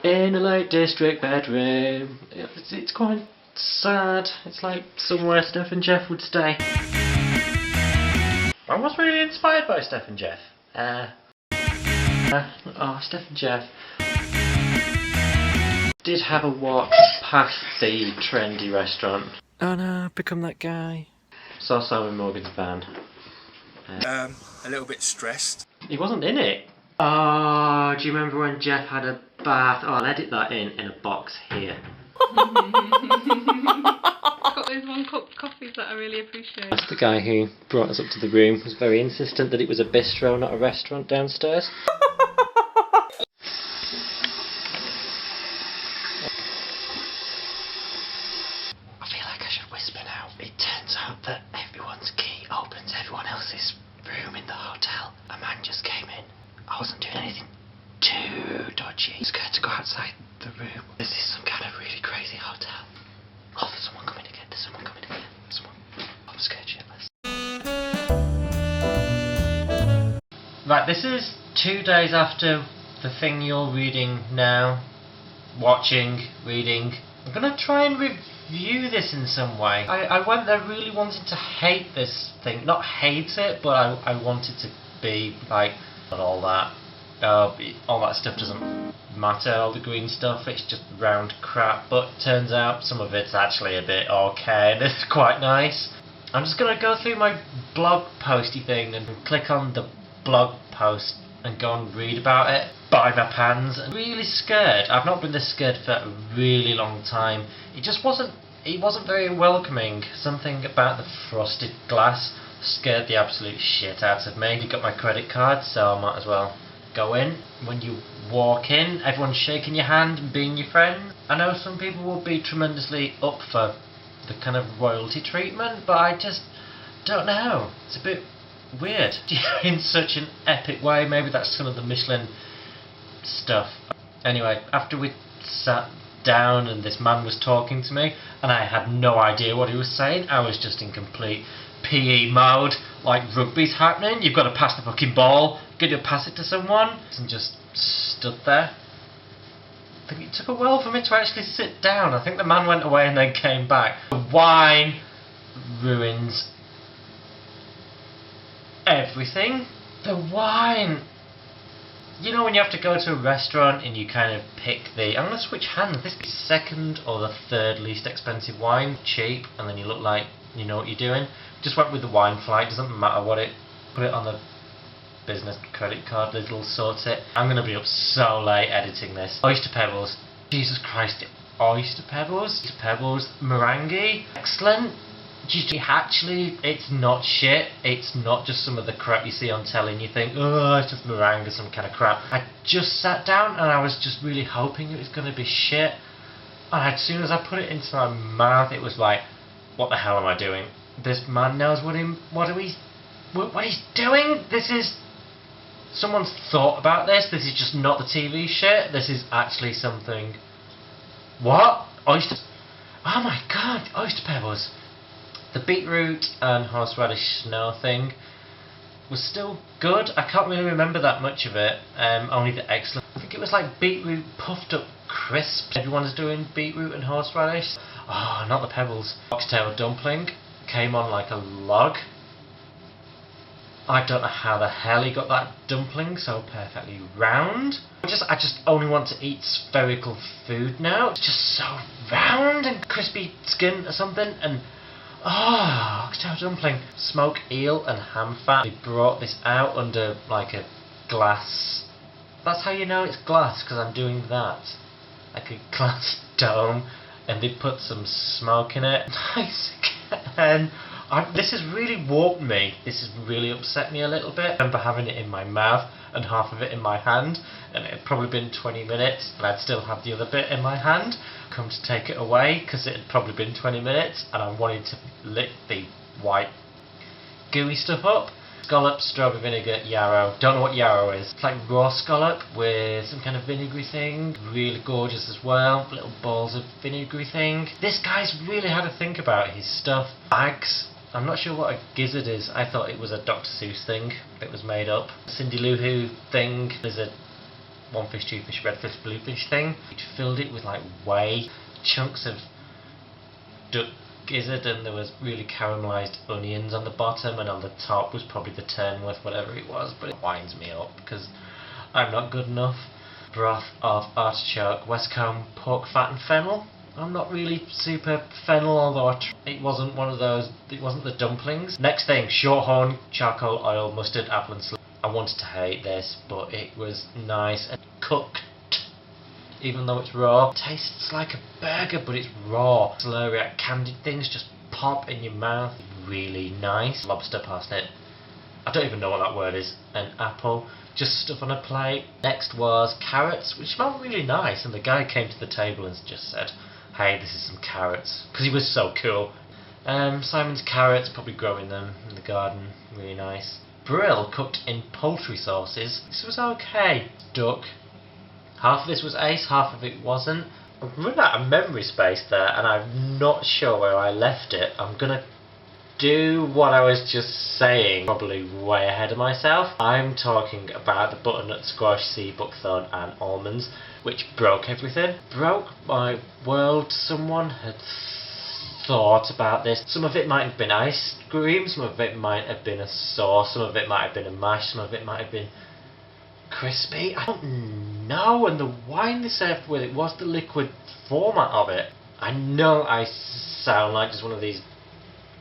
In a Lake District bedroom. It's quite sad. It's like somewhere Steph and Jeff would stay. I was really inspired by Steph and Jeff. Steph and Jeff did have a walk past the trendy restaurant. Oh no, become that guy. Saw Simon Morgan's van. A little bit stressed. He wasn't in it. Oh, do you remember when Jeff had a bath? Oh, I'll edit that in a box here. Got those 1 cup coffees that I really appreciate. That's the guy who brought us up to the room. Was very insistent that it was a bistro, not a restaurant downstairs. I feel like I should whisper now. It turns out that everyone's key opens everyone else's room in the hotel. A man just came in. I wasn't doing anything too dodgy. I'm scared to go outside the room. This is some kind of really crazy hotel. Oh, there's someone coming again. There's someone coming again. I'm scared shitless. Right, this is 2 days after the thing you're reading now. Watching, reading. I'm gonna try and review this in some way. I went there really wanting to hate this thing. Not hate it, but I wanted to be like, not all that. All that stuff doesn't matter, all the green stuff, it's just round crap, but turns out some of it's actually a bit okay and it's quite nice. I'm just going to go through my blog posty thing and click on the blog post and go and read about it by my pants. I'm really scared. I've not been this scared for a really long time. It wasn't very welcoming. Something about the frosted glass scared the absolute shit out of me. You got my credit card, so I might as well go in. When you walk in, everyone's shaking your hand and being your friend. I know some people will be tremendously up for the kind of royalty treatment, but I just don't know. It's a bit weird in such an epic way. Maybe that's some of the Michelin stuff. Anyway, after we sat down and this man was talking to me and I had no idea what he was saying, I was just in complete PE mode, like rugby's happening, you've got to pass the fucking ball, got to pass it to someone, and just stood there. I think it took a while for me to actually sit down. I think the man went away and then came back. The wine ruins everything. The wine. You know when you have to go to a restaurant and you kind of pick I'm going to switch hands. This is the second or the third least expensive wine. Cheap, and then you look like you know what you're doing. Just went with the wine flight, doesn't matter what it. Put it on the business credit card, it'll sort it. I'm going to be up so late editing this. Oyster Pebbles. Jesus Christ. Oyster Pebbles. Oyster Pebbles. Meringue. Excellent. Actually, it's not shit. It's not just some of the crap you see on telly and you think, oh, it's just meringue or some kind of crap. I just sat down and I was just really hoping it was going to be shit. And as soon as I put it into my mouth, it was like, what the hell am I doing? This man knows what he's doing. This is... Someone's thought about this. This is just not the TV shit. This is actually something... What? Oyster... Oh my god, Oyster Pebbles. The beetroot and horseradish snow thing was still good. I can't really remember that much of it. Only the excellent... I think it was like beetroot puffed up crisps. Everyone's doing beetroot and horseradish. Oh, not the Pebbles. Oxtail dumpling came on like a log. I don't know how the hell he got that dumpling so perfectly round. I just only want to eat spherical food now. It's just so round and crispy skin or something. And oxtail dumpling. Smoked eel and ham fat. They brought this out under like a glass. That's how you know it's glass, because I'm doing that. Like a glass dome. And they put some smoke in it. Nice again. This has really warped me. This has really upset me a little bit. I remember having it in my mouth and half of it in my hand, and it had probably been 20 minutes and I'd still have the other bit in my hand. Come to take it away because it had probably been 20 minutes and I wanted to lick the white gooey stuff up. Scallop, strawberry vinegar, yarrow. Don't know what yarrow is. It's like raw scallop with some kind of vinegary thing. Really gorgeous as well. Little balls of vinegary thing. This guy's really had to think about his stuff. Bags. I'm not sure what a gizzard is. I thought it was a Dr. Seuss thing that was made up. Cindy Lou Who thing. There's a one fish, two fish, red fish, blue fish thing. He'd filled it with like whey, chunks of duck gizzard, and there was really caramelised onions on the bottom, and on the top was probably the Turnworth, whatever it was, but it winds me up because I'm not good enough. Broth of artichoke, Westcombe, pork fat and fennel. I'm not really super fennel, although it wasn't one of those, it wasn't the dumplings. Next thing, shorthorn, charcoal, oil, mustard, apple and slip. I wanted to hate this, but it was nice and cooked. Even though it's raw, it tastes like a burger, but it's raw. Celeriac candied things just pop in your mouth. Really nice. Lobster parsnip. I don't even know what that word is. An apple, just stuff on a plate. Next was carrots, which smelled really nice, and the guy came to the table and just said, "Hey, this is some carrots," because he was so cool. Simon's carrots, probably growing them in the garden. Really nice. Brill cooked in poultry sauces. This was okay. Duck. Half of this was ace, half of it wasn't. I've run out of memory space there, and I'm not sure where I left it. I'm gonna do what I was just saying, probably way ahead of myself. I'm talking about the butternut squash, sea buckthorn and almonds, which broke everything. Broke my world. Someone had thought about this. Some of it might have been ice cream, some of it might have been a sauce, some of it might have been a mash, some of it might have been crispy. I don't know, and the wine they served with it was the liquid format of it. I know I sound like just one of these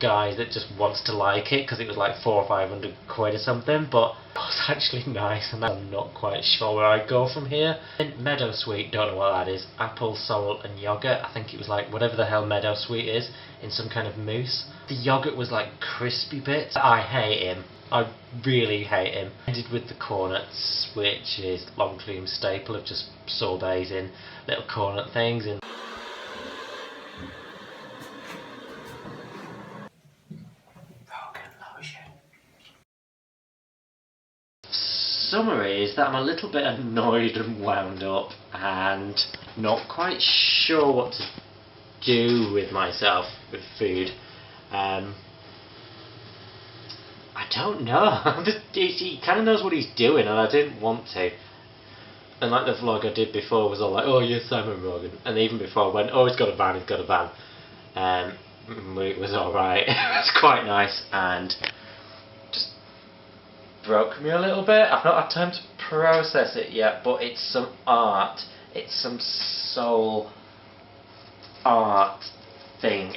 guys that just wants to like it because it was like 400 or 500 quid or something, but it was actually nice, and I'm not quite sure where I go from here. And meadow sweet, don't know what that is. Apple, salt and yoghurt. I think it was like whatever the hell meadow sweet is in some kind of mousse. The yoghurt was like crispy bits. I hate him. I really hate him. Ended with the cornets, which is Longcombe's staple of just sorbets in little cornet things. And summary is that I'm a little bit annoyed and wound up and not quite sure what to do with myself with food. I don't know. He kind of knows what he's doing, and I didn't want to. And like the vlog I did before was all like, "Oh, you're Simon Rogan," and even before I went, "Oh, he's got a van, he's got a van." It was alright. It was quite nice, and just broke me a little bit. I've not had time to process it yet, but it's some art. It's some soul art thing.